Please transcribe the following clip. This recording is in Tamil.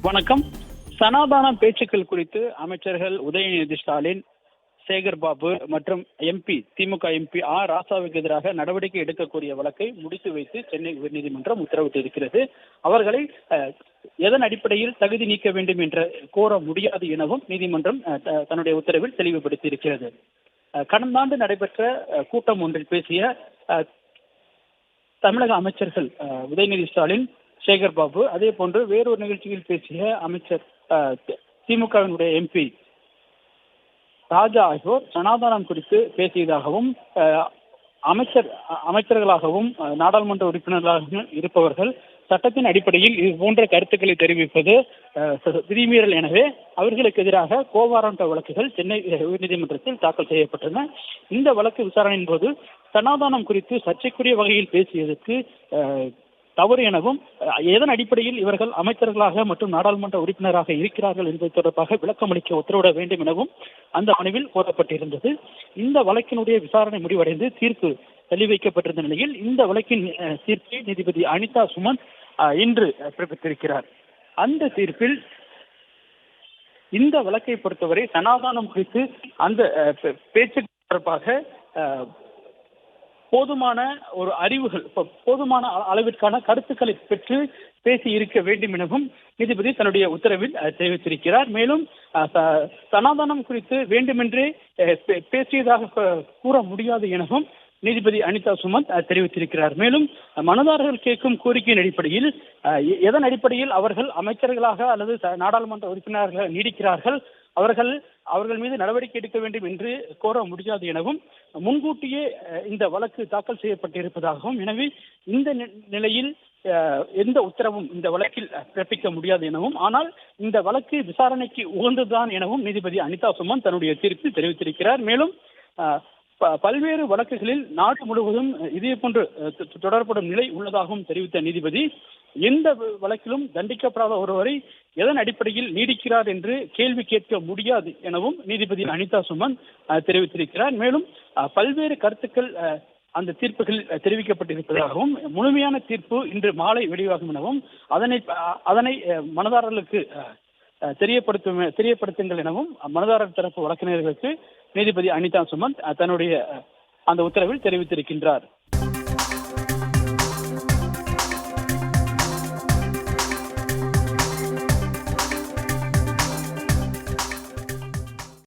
வணக்கம். சனாதன பேச்சுக்கள் குறித்து அமைச்சர்கள் உதயநிதி ஸ்டாலின், சேகர் பாபு மற்றும் திமுக எம்பி ராசாவுக்கு எதிராக நடவடிக்கை எடுக்கக்கூடிய வழக்கை முடித்து வைத்து சென்னை உயர்நீதிமன்றம் உத்தரவிட்டிருக்கிறது. அவர்களை எதன் அடிப்படையில் தகுதி நீக்க வேண்டும் என்று கோர முடியாது எனவும் நீதிமன்றம் தன்னுடைய உத்தரவில் தெளிவுபடுத்தி இருக்கிறது. கடந்த ஆண்டு நடைபெற்ற கூட்டம் ஒன்றில் பேசிய தமிழக அமைச்சர்கள் உதயநிதி ஸ்டாலின், சேகர் பாபு, அதே போன்று வேறொரு நிகழ்ச்சியில் பேசிய அமைச்சர் திமுகவினுடைய எம்பி ராஜா ஆகியோர் சனாதனம் குறித்து பேசியதாகவும் அமைச்சர்களாகவும் நாடாளுமன்ற உறுப்பினர்களாகவும் இருப்பவர்கள் சட்டத்தின் அடிப்படையில் இது போன்ற கருத்துக்களை தெரிவிப்பது விதிமீறல். எனவே அவர்களுக்கு எதிராக கோவாரண்ட வழக்குகள் சென்னை உயர்நீதிமன்றத்தில் தாக்கல் செய்யப்பட்டன. இந்த வழக்கு விசாரணையின் போது சனாதனம் குறித்து சர்ச்சைக்குரிய வகையில் பேசியதற்கு தவறு எனவும், எதன் அடிப்படையில் இவர்கள் அமைச்சர்களாக மற்றும் நாடாளுமன்ற உறுப்பினராக இருக்கிறார்கள் என்பது தொடர்பாக விளக்கம் அளிக்க உத்தரவிட வேண்டும் எனவும் அந்த மனுவில் கோரப்பட்டிருந்தது. இந்த வழக்கினுடைய விசாரணை முடிவடைந்து தீர்ப்பு தெளிவைக்கப்பட்டிருந்த நிலையில் இந்த வழக்கின் தீர்ப்பை நீதிபதி அனிதா சுமந்த் இன்று பிறப்பித்திருக்கிறார். அந்த தீர்ப்பில் இந்த வழக்கை பொறுத்தவரை சனாதனம் குறித்து அந்த பேச்சு தொடர்பாக போதுமான ஒரு அறிவுகள், போதுமான அளவிற்கான கருத்துக்களை பெற்று பேசி இருக்க வேண்டும் எனவும் நீதிபதி தன்னுடைய உத்தரவில் தெரிவித்திருக்கிறார். மேலும் சனாதனம் குறித்து வேண்டுமென்றே பேசியதாக கூற முடியாது எனவும் நீதிபதி அனிதா சுமந்த் தெரிவித்திருக்கிறார். மேலும் மனுதாரர்கள் கேட்கும் கோரிக்கையின் அடிப்படையில் எதன் அடிப்படையில் அவர்கள் அமைச்சர்களாக அல்லது நாடாளுமன்ற உறுப்பினர்களாக நீடிக்கிறார்கள், அவர்கள் மீது நடவடிக்கை எடுக்க வேண்டும் என்று கோர முடியாது எனவும் முன்கூட்டியே இந்த வழக்கு தாக்கல் செய்யப்பட்டிருப்பதாகவும், எனவே இந்த நிலையில் எந்த உத்தரவும் இந்த வழக்கில் பிறப்பிக்க முடியாது எனவும், ஆனால் இந்த வழக்கு விசாரணைக்கு உகந்ததுதான் எனவும் நீதிபதி அனிதா சுமந்த் தன்னுடைய தீர்ப்பில் தெரிவித்திருக்கிறார். மேலும் பல்வேறு வழக்குகளில் நாடு முழுவதும் இதே போன்று தொடரப்படும் நிலை உள்ளதாகவும் தெரிவித்த நீதிபதி, எந்த வழக்கிலும் தண்டிக்கப்படாத ஒருவரை எதன் அடிப்படையில் நீடிக்கிறார் என்று கேள்வி கேட்க முடியாது எனவும் நீதிபதி அனிதா சுமந்த் தெரிவித்திருக்கிறார். மேலும் பல்வேறு கருத்துக்கள் அந்த தீர்ப்புகளில் தெரிவிக்கப்பட்டிருப்பதாகவும், முழுமையான தீர்ப்பு இன்று மாலை வெளியாகும் எனவும் அதனை மனுதாரர்களுக்கு தெரியப்படுத்துங்கள் எனவும் மனுதாரர் தரப்பு வழக்கறிஞர்களுக்கு நீதிபதி அனிதா சுமந்த் தன்னுடைய அந்த உத்தரவில் தெரிவித்திருக்கின்றார்.